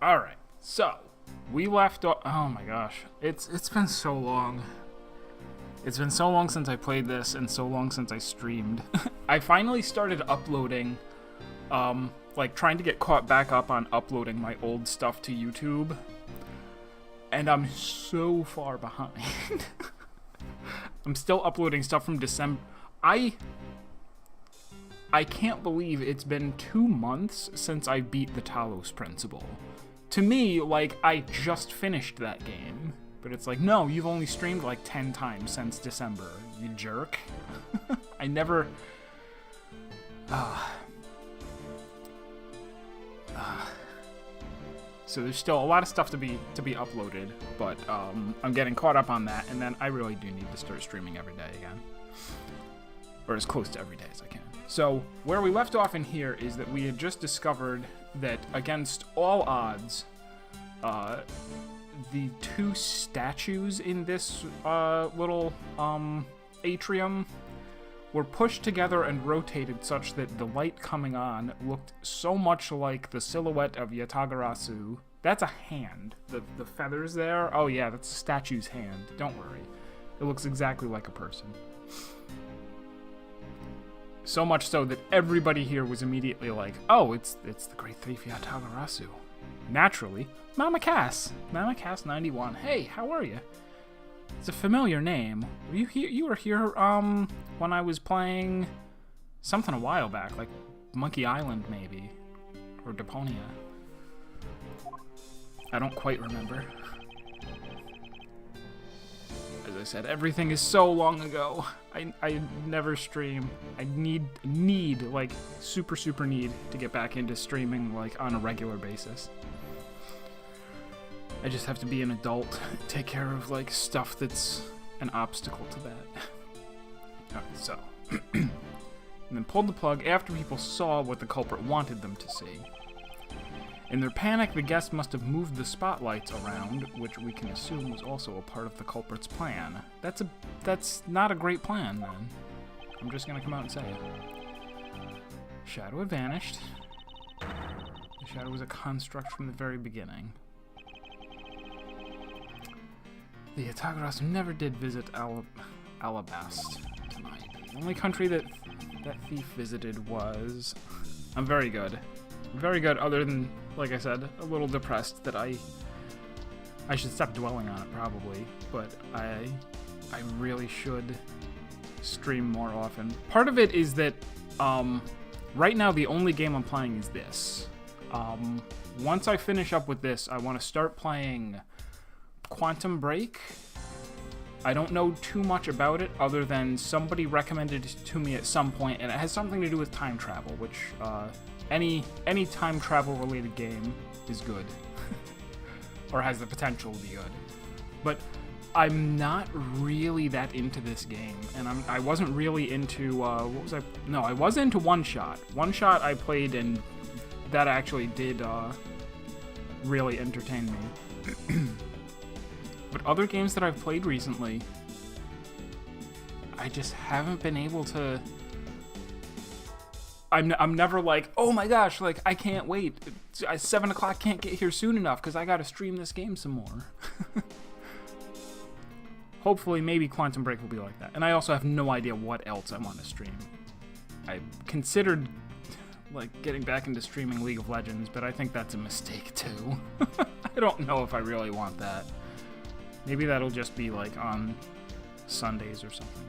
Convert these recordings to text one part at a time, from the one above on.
Alright, so we left off. Oh my gosh. It's been so long. It's been so long since I played this and so long since I streamed. I finally started uploading, like trying to get caught back up on uploading my old stuff to YouTube. And I'm so far behind. I'm still uploading stuff from December. I can't believe it's been 2 months since I beat the Talos Principle. To me, like, I just finished that game. But it's like, no, you've only streamed like 10 times since December, you jerk. I never... So there's still a lot of stuff to be uploaded, but I'm getting caught up on that, and then I really do need to start streaming every day again. Or as close to every day as I can. So, where we left off in here is that we had just discovered that against all odds, the two statues in this little atrium were pushed together and rotated such that the light coming on looked so much like the silhouette of Yatagarasu. That's a hand. The feathers there, oh yeah, that's a statue's hand. Don't worry. It looks exactly like a person. So much so that everybody here was immediately like, oh, it's the great thief Yatagarasu. Naturally, Mama Cass 91. Hey, how are you? It's a familiar name. Were you here? You were here when I was playing something a while back, like Monkey Island maybe, or Deponia. I don't quite remember. As I said, everything is so long ago. I never stream. I need like super need to get back into streaming like on a regular basis. I just have to be an adult, take care of like stuff that's an obstacle to that. Alright, so and then pulled the plug after people saw what the culprit wanted them to see. In their panic, the guests must have moved the spotlights around, which we can assume was also a part of the culprit's plan. That's not a great plan, then. I'm just gonna come out and say it. Shadow had vanished. The shadow was a construct from the very beginning. The Yatagarasu never did visit Alabast tonight. The only country that thief visited was... I'm very good. Very good, other than, like I said, a little depressed that I should stop dwelling on it, probably. But I really should stream more often. Part of it is that, right now the only game I'm playing is this. Once I finish up with this, I want to start playing Quantum Break. I don't know too much about it other than somebody recommended it to me at some point, and it has something to do with time travel, which any time travel related game is good or has the potential to be good. But I'm not really that into this game, and I wasn't really into what was I? No, I was into One Shot. One Shot I played, and that actually did really entertain me. But other games that I've played recently, I just haven't been able to... I'm never like, oh my gosh, like, I can't wait. 7 o'clock can't get here soon enough because I gotta stream this game some more. Hopefully, maybe Quantum Break will be like that. And I also have no idea what else I want to stream. I considered, like, getting back into streaming League of Legends, but I think that's a mistake, too. I don't know if I really want that. Maybe that'll just be, like, on Sundays or something.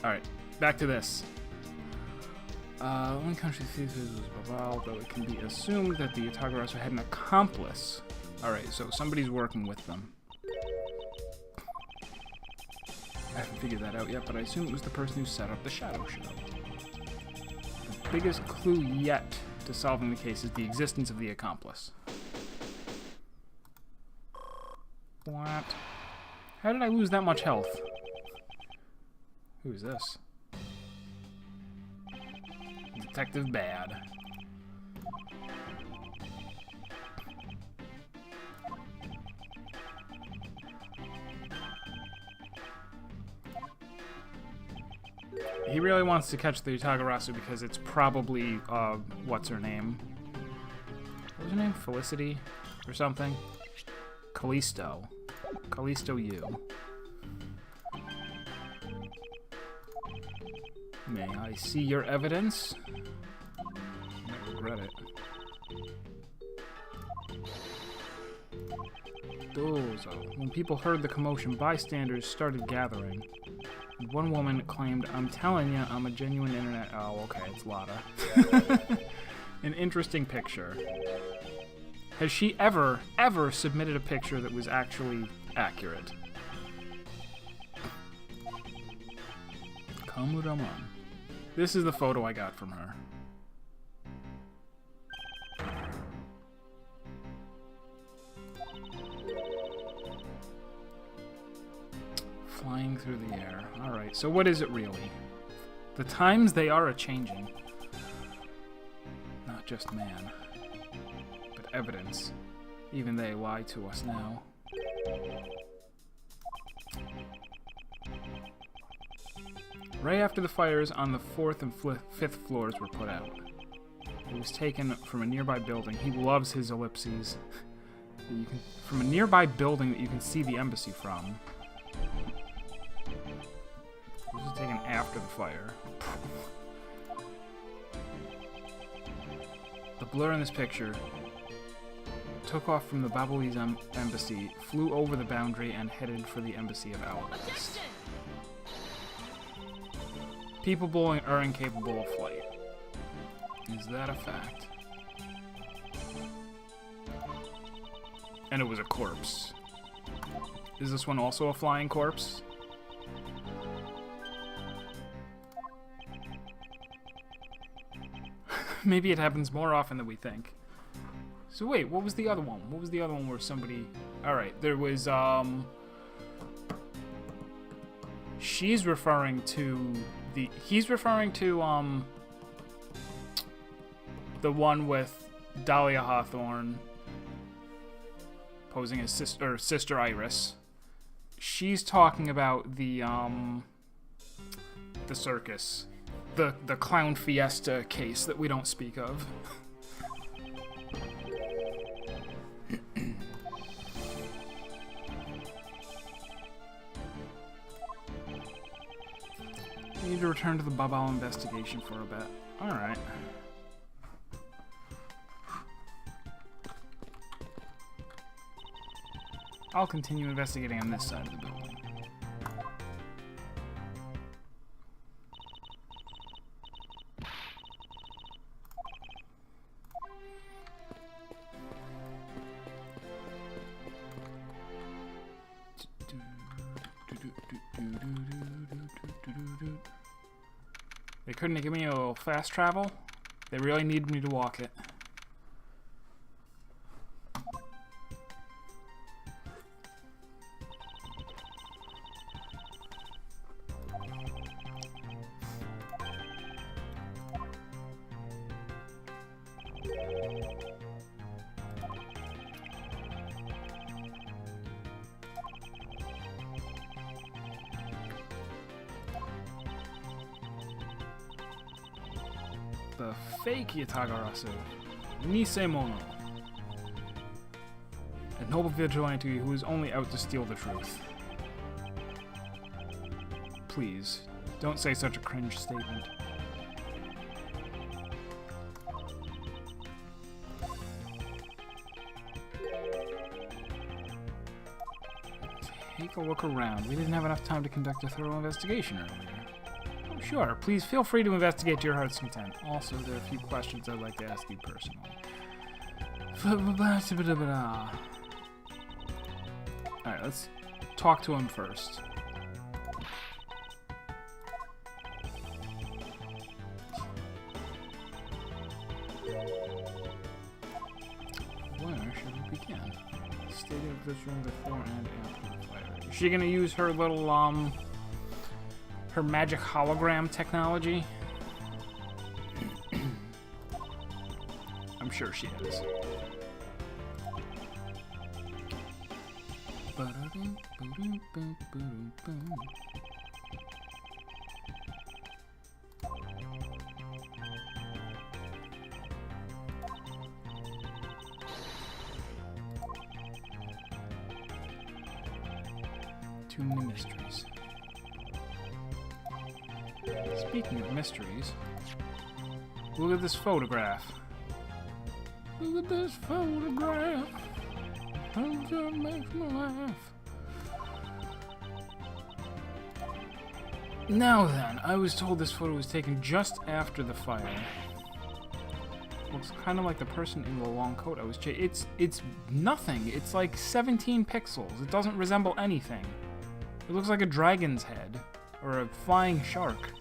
Alright, back to this. One country thief was Babal, though it can be assumed that the Yatagarasu had an accomplice. Alright, so somebody's working with them. I haven't figured that out yet, but I assume it was the person who set up the Shadow Show. The biggest clue yet to solving the case is the existence of the accomplice. What? How did I lose that much health? Who is this? Detective Bad. He really wants to catch the Yatagarasu because it's probably, what's her name? What was her name? Felicity? or something. Callisto. Callisto U. May I see your evidence? I regret it. When people heard the commotion, bystanders started gathering. One woman claimed, "I'm telling you, I'm a genuine internet..." Oh, okay, it's Lotta. An interesting picture. Has she ever submitted a picture that was actually accurate? Kamuraman. This is the photo I got from her. Flying through the air. Alright, so what is it really? The times they are a-changing. Not just man, but evidence. Even they lie to us now. Right after the fires on the 4th and 5th floors were put out. It was taken from a nearby building. He loves his ellipses. From a nearby building that you can see the embassy from. This was taken after the fire. The blur in this picture took off from the Babalese embassy, flew over the boundary, and headed for the embassy of Alabama. People are incapable of flight. Is that a fact? And it was a corpse. Is this one also a flying corpse? Maybe it happens more often than we think. So wait, what was the other one? What was the other one where somebody... Alright, there was, she's referring to the... He's referring to, the one with Dahlia Hawthorne posing as Sister Iris. She's talking about the circus. The clown fiesta case that we don't speak of. We need to return to the Babal investigation for a bit. Alright. I'll continue investigating on this side of the building. They couldn't give me a little fast travel? They really need me to walk it. The fake Yatagarasu, Nisemono, a noble vigilante who is only out to steal the truth. Please, don't say such a cringe statement. Take a look around. We didn't have enough time to conduct a thorough investigation earlier. Sure, please feel free to investigate to your heart's content. Also, there are a few questions I'd like to ask you personally. Alright, let's talk to him first. Where should we begin? State of this room before and after the fire. Is she gonna use her little, her magic hologram technology? I'm sure she is. Too many mysteries. Speaking of mysteries, look at this photograph. Look at this photograph. It just makes me laugh. Now then, I was told this photo was taken just after the fire. Looks kind of like the person in the long coat I was chasing. It's nothing. It's like 17 pixels. It doesn't resemble anything. It looks like a dragon's head or a flying shark.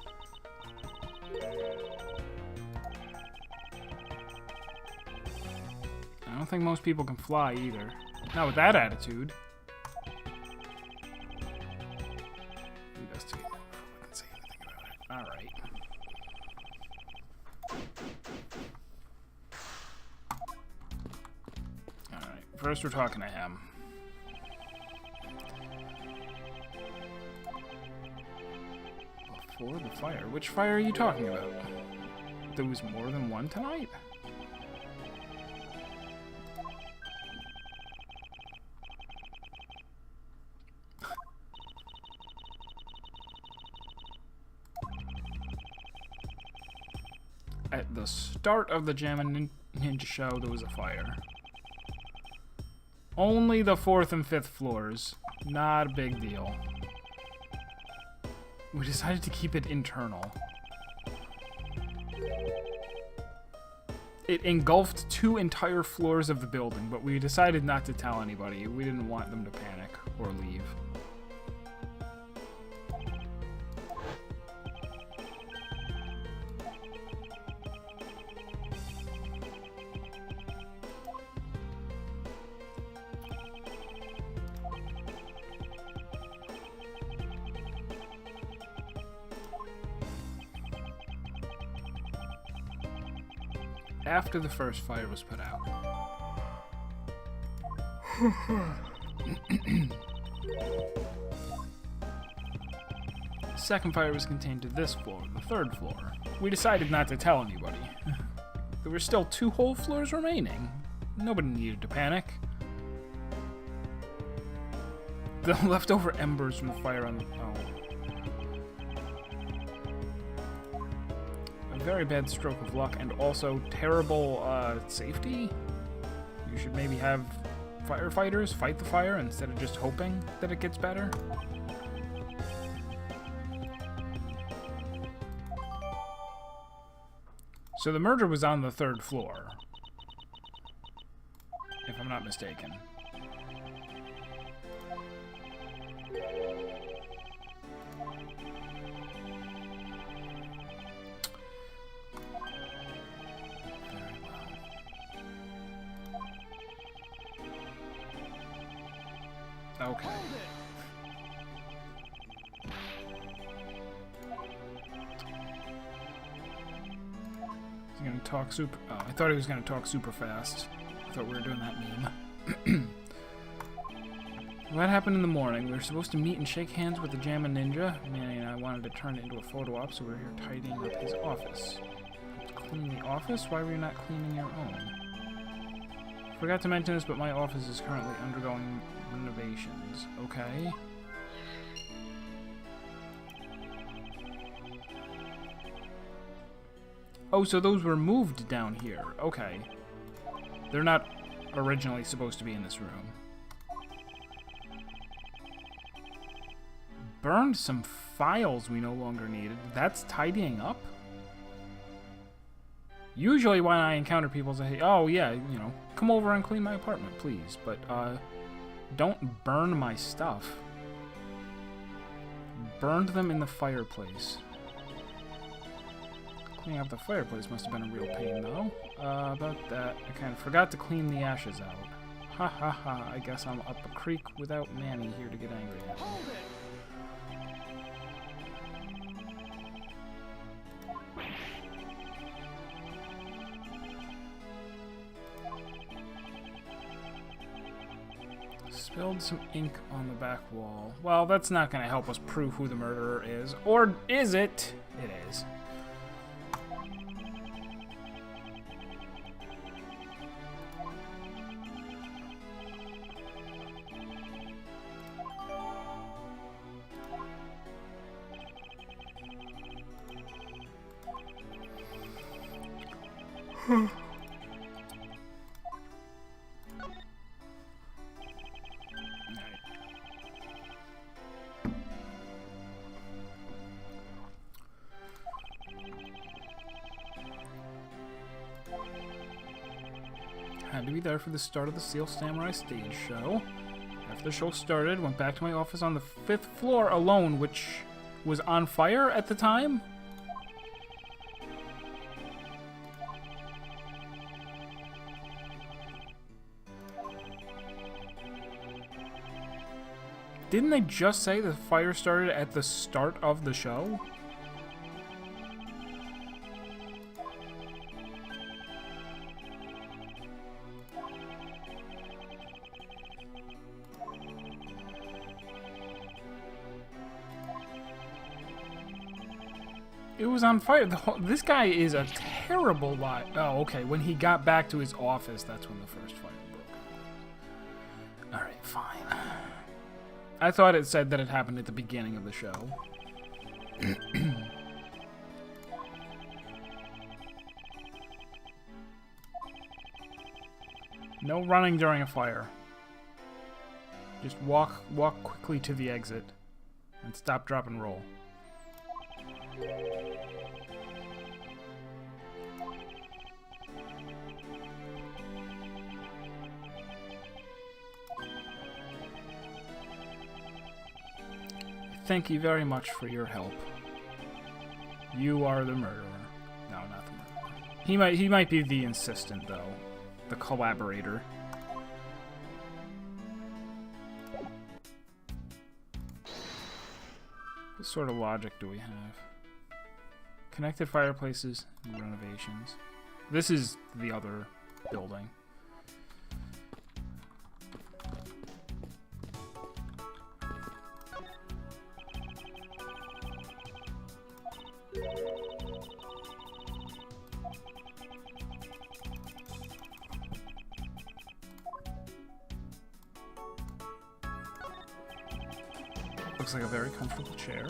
I don't think most people can fly either. Not with that attitude. Investigate before we can say anything about it. Alright. Alright, first we're talking to him. Before the fire? Which fire are you talking about? There was more than one tonight? At the start of the Jammin' Ninja show, there was a fire. Only the 4th and 5th floors. Not a big deal. We decided to keep it internal. It engulfed 2 entire floors of the building, but we decided not to tell anybody. We didn't want them to panic or leave. After the first fire was put out. The second fire was contained to this floor, the 3rd floor. We decided not to tell anybody. There were still 2 whole floors remaining. Nobody needed to panic. The leftover embers from the fire on the... Very bad stroke of luck and also terrible safety. You should maybe have firefighters fight the fire instead of just hoping that it gets better. So the murder was on the 3rd floor, if I'm not mistaken. Okay. He's gonna talk super... Oh, I thought he was gonna talk super fast. I thought we were doing that meme. What happened in the morning? We were supposed to meet and shake hands with the Jammin' Ninja. Manny and I wanted to turn it into a photo op, so we were here tidying up his office. Clean the office? Why were you not cleaning your own? Forgot to mention this, but my office is currently undergoing renovations. Okay. Oh, so those were moved down here. Okay. They're not originally supposed to be in this room. Burned some files we no longer needed. That's tidying up? Usually when I encounter people, I say, oh yeah, you know, come over and clean my apartment, please. But, don't burn my stuff. Burned them in the fireplace. Cleaning up the fireplace must have been a real pain, though. About that, I kind of forgot to clean the ashes out. Ha ha ha, I guess I'm up a creek without Manny here to get angry at me. Spilled some ink on the back wall. Well, that's not going to help us prove who the murderer is. Or is it? It is. Had to be there for the start of the Seal Samurai stage show. After the show started, went back to my office on the 5th floor alone, which was on fire at the time. Didn't they just say the fire started at the start of the show? It was on fire. This guy is a terrible liar. Oh, okay. When he got back to his office, that's when the first fire broke out. Alright, fine. I thought it said that it happened at the beginning of the show. No running during a fire. Just walk quickly to the exit. And stop, drop, and roll. Thank you very much for your help. You are the murderer. No, not the murderer. He might be the insistent though. The collaborator. What sort of logic do we have? Connected fireplaces and renovations. This is the other building. Looks like a very comfortable chair.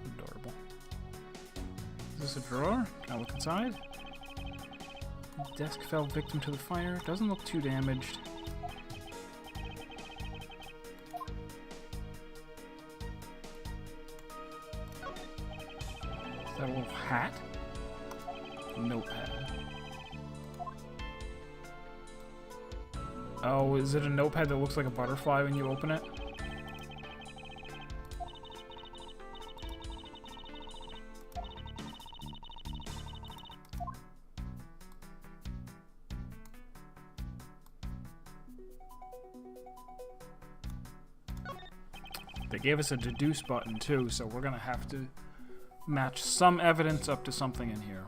Adorable. Is this a drawer? Can I look inside? The desk fell victim to the fire. Doesn't look too damaged. Is that a little hat? Notepad. Oh, is it a notepad that looks like a butterfly when you open it? They gave us a deduce button too, so we're gonna have to match some evidence up to something in here.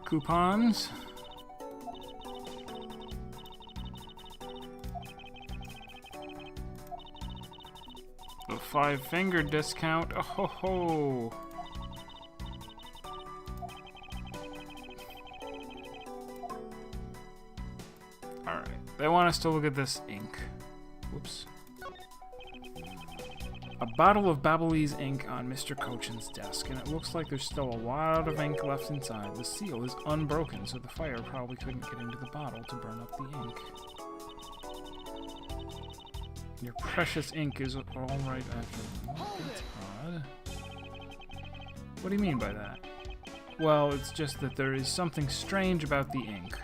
Coupons. The 5-finger discount. Oh ho ho. Alright. They want us to look at this ink. Whoops. A bottle of Babyliss ink on Mr. Cochin's desk, and it looks like there's still a lot of ink left inside. The seal is unbroken, so the fire probably couldn't get into the bottle to burn up the ink. Your precious ink is all right after. That's odd. What do you mean by that? Well, it's just that there is something strange about the ink.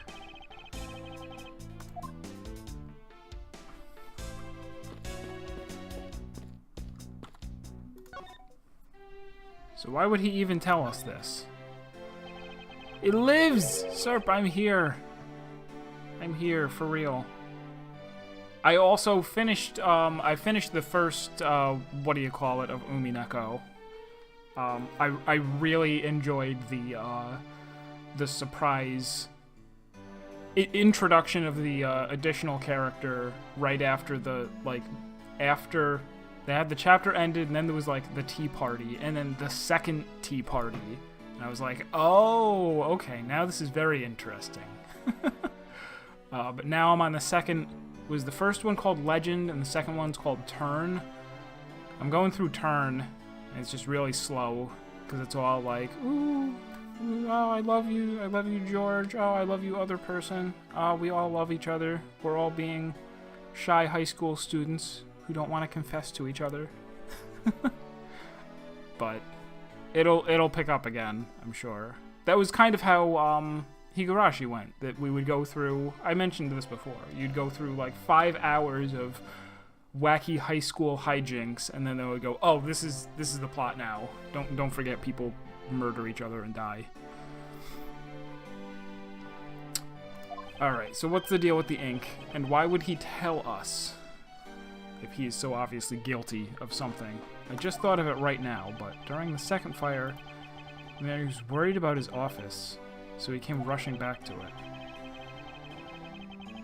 So why would he even tell us this? It lives! Serp, I'm here. I'm here, for real. I also finished, I finished the first, what do you call it, of Umineko. I really enjoyed the surprise introduction of the, additional character right after the, like, after They had the chapter ended, and then there was like the tea party, and then the second tea party. And I was like, oh, okay, now this is very interesting. But now I'm on the second. Was the first one called Legend, and the second one's called Turn. I'm going through Turn, and it's just really slow, because it's all like, ooh, ooh, oh, I love you, George, oh, I love you, other person, oh, we all love each other, we're all being shy high school students who don't want to confess to each other. But it'll pick up again, I'm sure. That was kind of how Higurashi went, that we would go through, I mentioned this before, you'd go through like 5 hours of wacky high school hijinks, and then they would go, oh, this is the plot now. Don't forget people murder each other and die. Alright, so what's the deal with the ink, and why would he tell us if he is so obviously guilty of something? I just thought of it right now, but during the second fire, the man was worried about his office, so he came rushing back to it.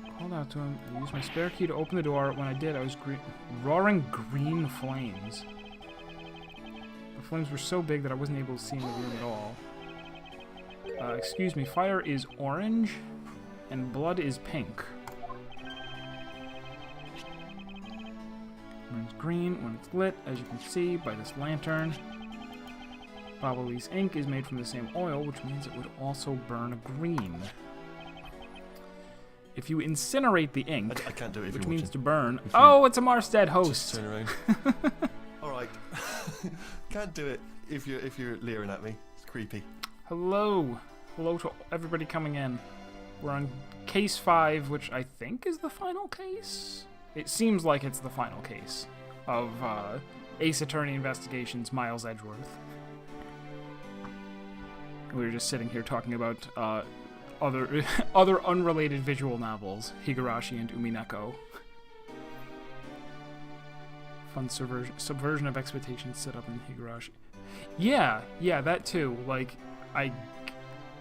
I called out to him. I used my spare key to open the door. When I did, I was roaring green flames. The flames were so big that I wasn't able to see in the room at all. Excuse me, fire is orange, and blood is pink. When it's green, when it's lit, as you can see by this lantern. Probably's ink is made from the same oil, which means it would also burn green. If you incinerate the ink, I can't do it if which you're means watching. to burn... Oh, it's a Marstead host! Just turn around. Alright. Can't do it if you're leering at me. It's creepy. Hello. Hello to everybody coming in. We're on case 5, which I think is the final case? It seems like it's the final case of Ace Attorney Investigations, Miles Edgeworth. We were just sitting here talking about other unrelated visual novels, Higurashi and Umineko. Fun subversion of expectations set up in Higurashi. Yeah, that too. Like,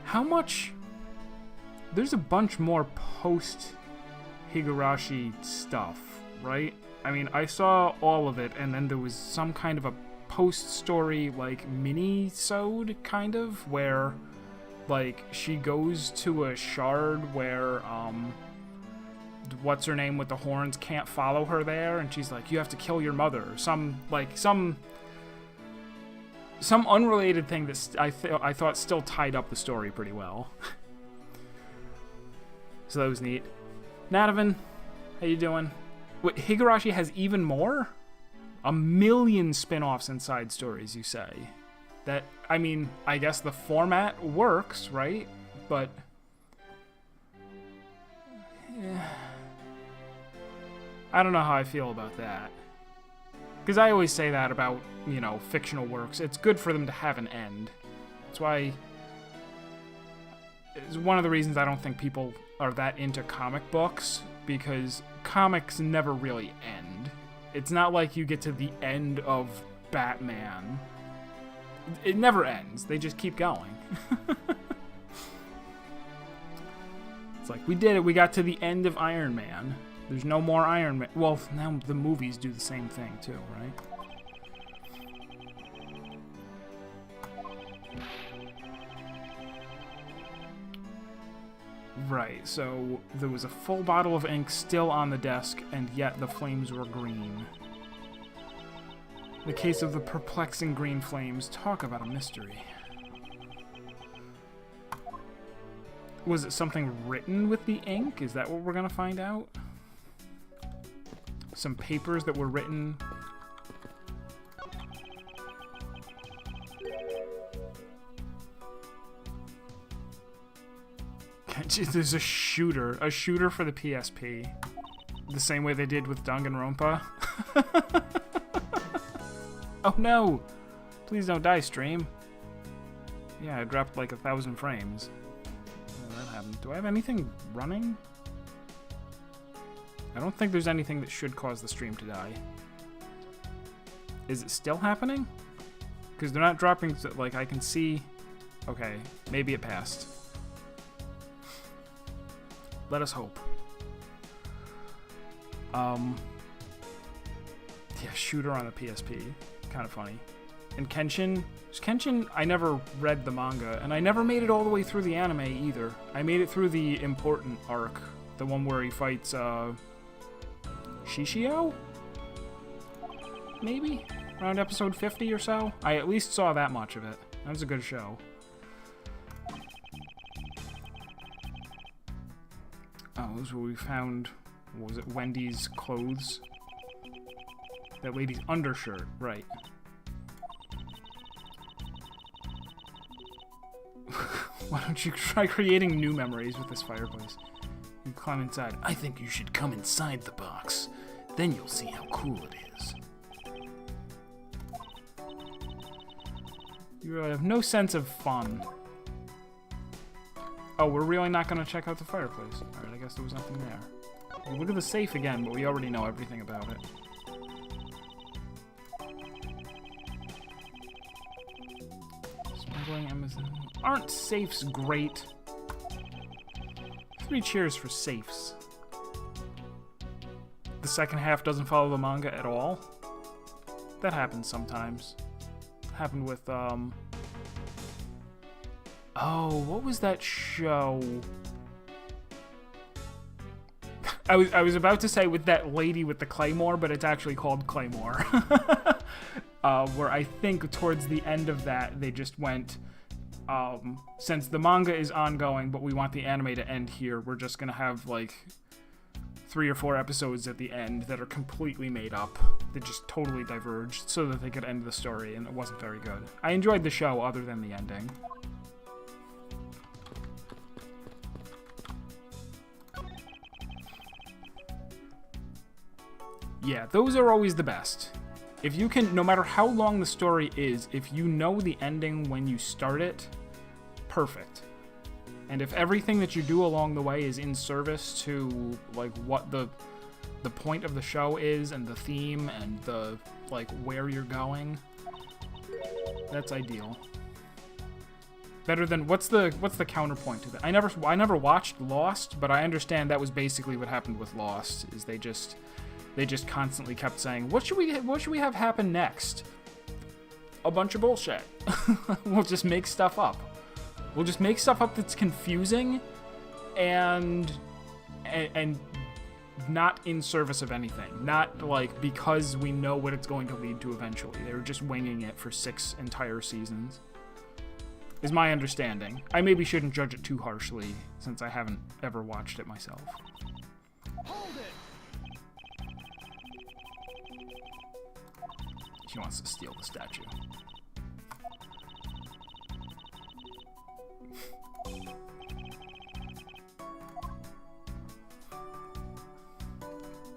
how much... There's a bunch more post-Higurashi stuff, right? I mean, I saw all of it, and then there was some kind of a post-story, like, mini-sode, kind of, where, like, she goes to a shard where, what's-her-name with the horns can't follow her there, and she's like, you have to kill your mother, or some unrelated thing that I thought still tied up the story pretty well. So that was neat. Natavan, how you doing? Wait, Higurashi has even more? 1 million spin-offs and side stories, you say? That, I mean, I guess the format works, right? But... yeah. I don't know how I feel about that. Because I always say that about, you know, fictional works. It's good for them to have an end. That's why... it's one of the reasons I don't think people are that into comic books, because comics never really end. It's not like you get to the end of Batman. It never ends. They just keep going. It's like, we did it. We got to the end of Iron Man. There's no more Iron Man. Well, now the movies do the same thing too, right? Right, so there was a full bottle of ink still on the desk, and yet the flames were green. The case of the perplexing green flames. Talk about a mystery. Was it something written with the ink? Is that what we're gonna find out? Some papers that were written... There's a shooter for the PSP. The same way they did with Danganronpa. Oh no! Please don't die, stream. Yeah, I dropped like 1,000 frames. Oh, that happened. Do I have anything running? I don't think there's anything that should cause the stream to die. Is it still happening? Because they're not dropping, like, I can see... Okay, maybe it passed. Let us hope. Yeah, Shooter on the PSP. Kind of funny. And Kenshin, I never read the manga, and I never made it all the way through the anime either. I made it through the important arc, the one where he fights, Shishio? Maybe? Around episode 50 or so? I at least saw that much of it. That was a good show. Oh, this is where we found, what was it, Wendy's clothes? That lady's undershirt, right. Why don't you try creating new memories with this fireplace? You climb inside. I think you should come inside the box. Then you'll see how cool it is. You really have no sense of fun. Oh, we're really not going to check out the fireplace. Alright, I guess there was nothing there. We'll look at the safe again, but we already know everything about it. Smuggling Amazon. Aren't safes great? 3 cheers for safes. The second half doesn't follow the manga at all. That happens sometimes. Happened with, oh, what was that show? I was about to say with that lady with the claymore, but it's actually called Claymore. Where I think towards the end of that, they just went, since the manga is ongoing, but we want the anime to end here, we're just gonna have, like, 3 or 4 episodes at the end that are completely made up. They just totally diverged so that they could end the story, and it wasn't very good. I enjoyed the show other than the ending. Yeah, those are always the best. If you can, no matter how long the story is, if you know the ending when you start it, perfect. And if everything that you do along the way is in service to, like, what the point of the show is, and the theme, and the, like, where you're going, that's ideal. Better than, what's the counterpoint to that? I never watched Lost, but I understand that was basically what happened with Lost, is they just constantly kept saying, what should we have happen next? A bunch of bullshit. We'll just make stuff up. We'll just make stuff up that's confusing and not in service of anything. Not, like, because we know what it's going to lead to eventually. They were just winging it for 6 entire seasons. Is my understanding. I maybe shouldn't judge it too harshly, since I haven't ever watched it myself. Hold it. She wants to steal the statue.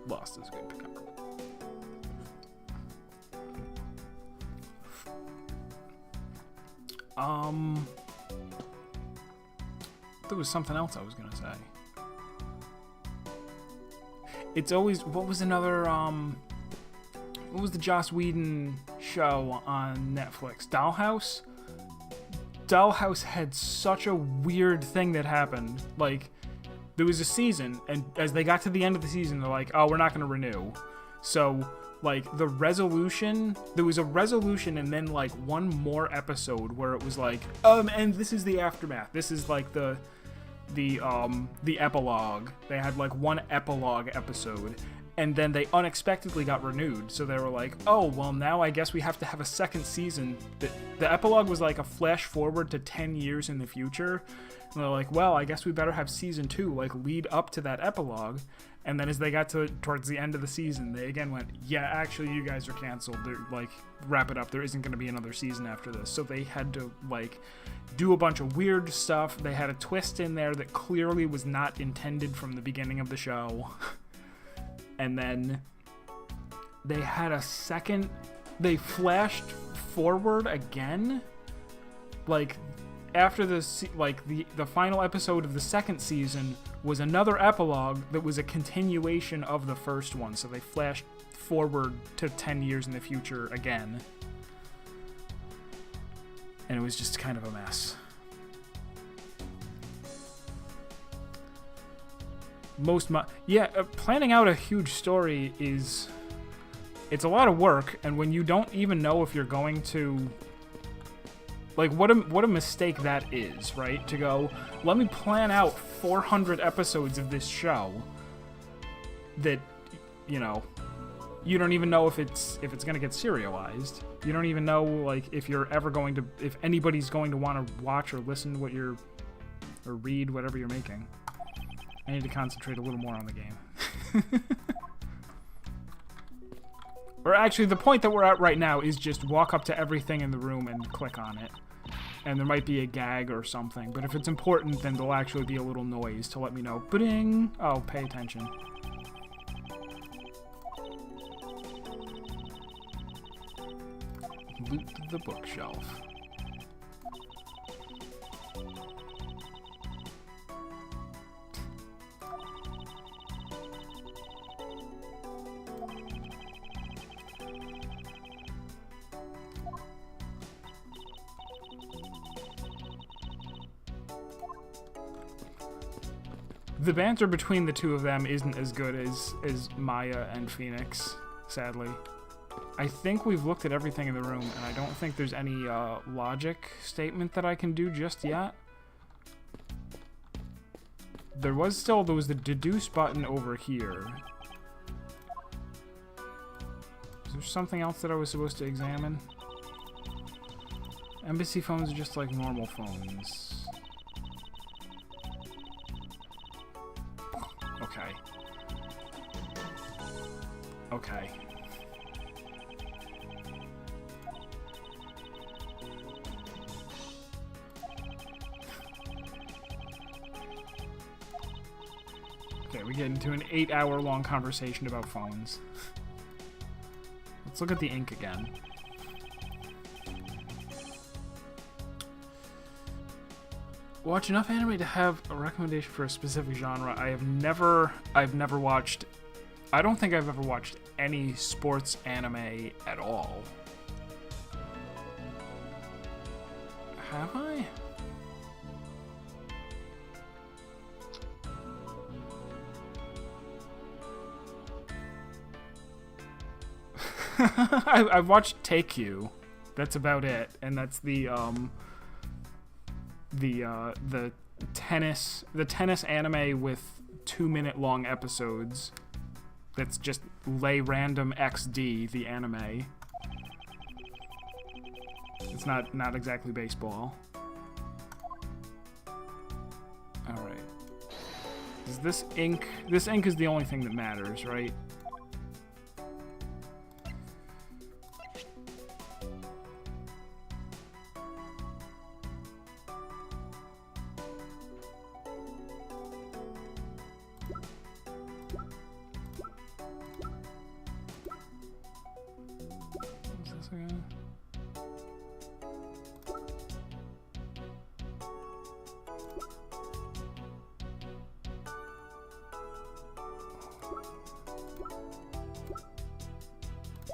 Lost is a good pickup. There was something else I was gonna say. It's always, what was another, what was the Joss Whedon show on Netflix? Dollhouse? Dollhouse had such a weird thing that happened. Like, there was a season, and as they got to the end of the season, they're like, oh, we're not gonna renew. So, like, there was a resolution and then, like, one more episode where it was like, and this is the aftermath. This is, like, the epilogue. They had, like, one epilogue episode, and then they unexpectedly got renewed. So they were like, oh, well, now I guess we have to have a second season. The epilogue was, like, a flash forward to 10 years in the future. And they're like, well, I guess we better have season 2, like, lead up to that epilogue. And then as they got towards the end of the season, they again went, yeah, actually, you guys are canceled. They're like, wrap it up. There isn't going to be another season after this. So they had to, like, do a bunch of weird stuff. They had a twist in there that clearly was not intended from the beginning of the show. And then they had a second, they flashed forward again. Like, after the final episode of the second season was another epilogue that was a continuation of the first one. So they flashed forward to 10 years in the future again. And it was just kind of a mess. Planning out a huge story is it's a lot of work, and when you don't even know if you're going to... Like, what a mistake that is, right? To go, let me plan out 400 episodes of this show that, you know, you don't even know if it's gonna get serialized. You don't even know, like, if you're ever going to... If anybody's going to want to watch or listen to what you're... Or read whatever you're making. I need to concentrate a little more on the game. Or actually, the point that we're at right now is just walk up to everything in the room and click on it. And there might be a gag or something, but if it's important, then there'll actually be a little noise to let me know. Ba-ding! Oh, pay attention. Loot the bookshelf. The banter between the two of them isn't as good as Maya and Phoenix, sadly. I think we've looked at everything in the room, and I don't think there's any logic statement that I can do just yet. There was the deduce button over here. Is there something else that I was supposed to examine? Embassy phones are just like normal phones. Okay. Okay. Okay, we get into an 8-hour-long conversation about phones. Let's look at the ink again. Watch enough anime to have a recommendation for a specific genre. I've never watched... I don't think I've ever watched any sports anime at all. Have I? I've watched Take You. That's about it, and that's the tennis anime with 2-minute long episodes. That's just lay random XD, the anime. It's not exactly baseball. All right. Is this ink? This ink is the only thing that matters, right?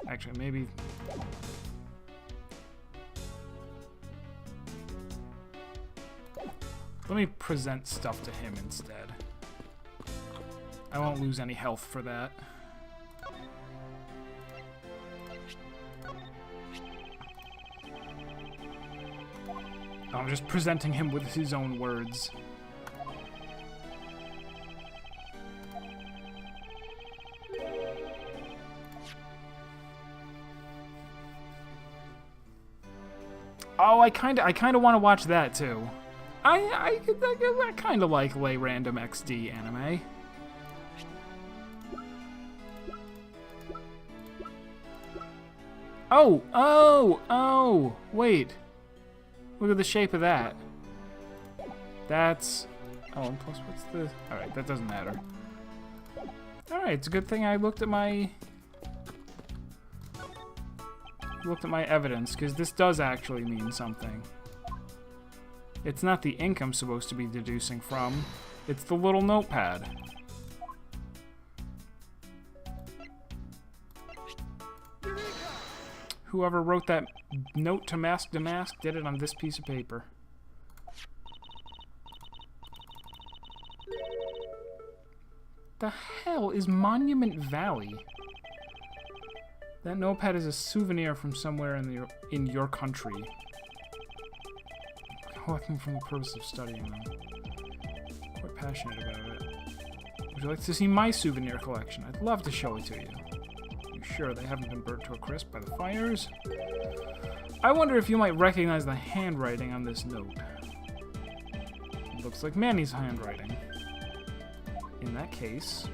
Actually, maybe... Let me present stuff to him instead. I won't lose any health for that. I'm just presenting him with his own words. Oh, I kind of want to watch that too. I kind of like lay random XD anime. Oh, wait. Look at the shape of that. That's... Oh, and plus what's the... Alright, that doesn't matter. Alright, it's a good thing I looked at my evidence, because this does actually mean something. It's not the ink I'm supposed to be deducing from. It's the little notepad. Whoever wrote that note to Mask Damask did it on this piece of paper. The hell is Monument Valley? That notepad is a souvenir from somewhere in your country. Collecting from the purpose of studying them. Quite passionate about it. Would you like to see my souvenir collection? I'd love to show it to you. You sure they haven't been burnt to a crisp by the fires? I wonder if you might recognize the handwriting on this note. It looks like Manny's handwriting. In that case...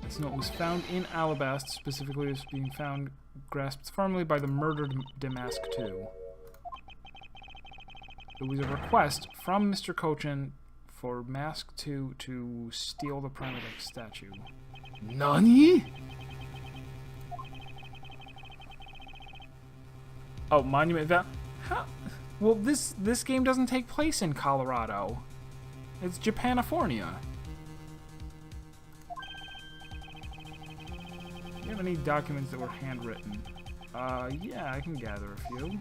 This note was found in Alabast, specifically as being found grasped firmly by the murdered Damask II. It was a request from Mr. Cochin for Mask 2 to steal the Primitive statue. NANI?! Oh, Monument Valley. How? Well, this game doesn't take place in Colorado. It's Japanifornia. Do you have any documents that were handwritten? Yeah, I can gather a few.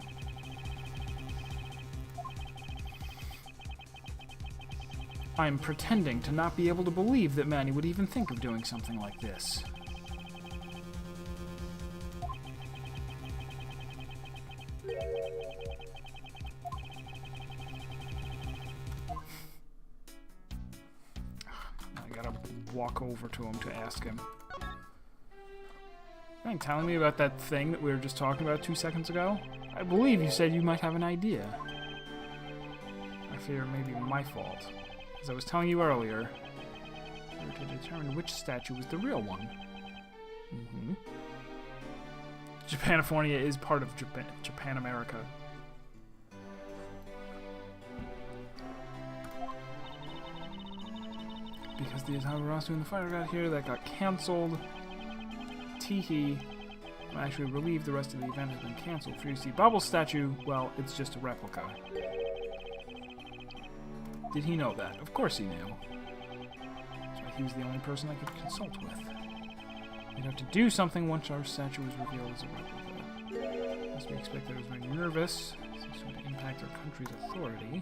I'm pretending to not be able to believe that Manny would even think of doing something like this. I gotta walk over to him to ask him. You ain't telling me about that thing that we were just talking about 2 seconds ago? I believe you said you might have an idea. I fear it may be my fault. As I was telling you earlier, we were to determine which statue was the real one. Japanifornia is part of Japan America. Because the Atagarasu and the fire got here, that got cancelled. Teehee. I'm actually relieved the rest of the event has been cancelled. For you see, Bubble's statue, well, it's just a replica. Did he know that? Of course he knew. That's why he was the only person I could consult with. We'd have to do something once our statue was revealed as a replica. As we expect, I was very nervous, since it would impact our country's authority.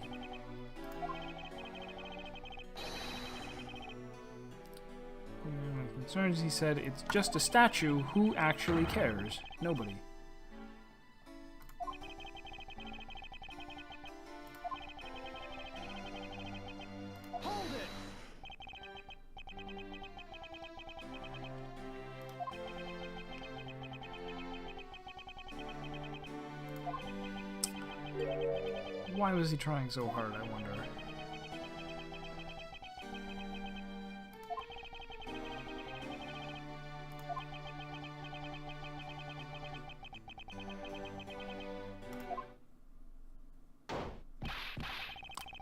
My concerns, he said, it's just a statue. Who actually cares? Nobody. Hold it! Why was he trying so hard, I wonder?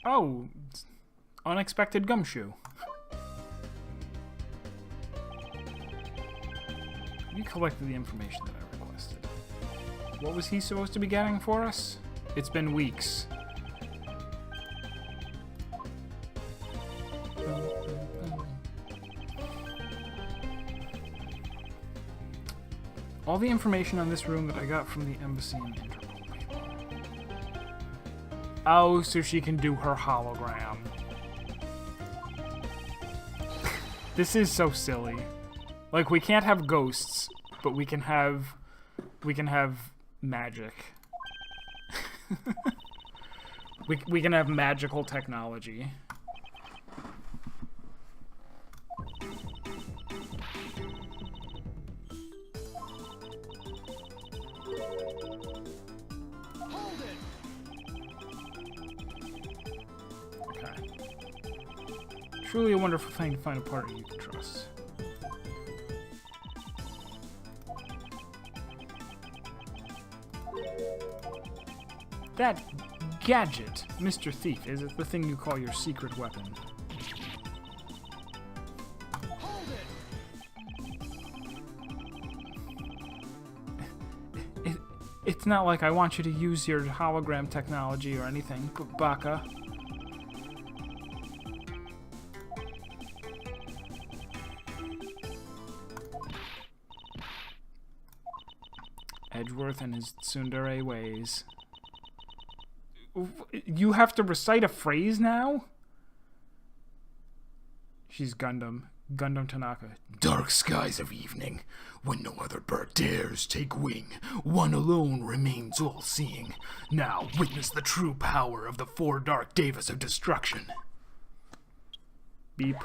Oh, unexpected gumshoe. You collected the information that I requested. What was he supposed to be getting for us? It's been weeks. All the information on this room that I got from the embassy and Interpol. Oh, so she can do her hologram. This is so silly. Like, we can't have ghosts, but we can have magic. we can have magical technology. Truly a wonderful thing to find a partner you can trust. That gadget, Mr. Thief, is it the thing you call your secret weapon? Hold it! It's not like I want you to use your hologram technology or anything, Baka. Edgeworth and his tsundere ways. You have to recite a phrase now? She's Gundam. Gundam Tanaka. Dark skies of evening, when no other bird dares take wing, one alone remains all-seeing. Now witness the true power of the four dark Devas of destruction. Beep.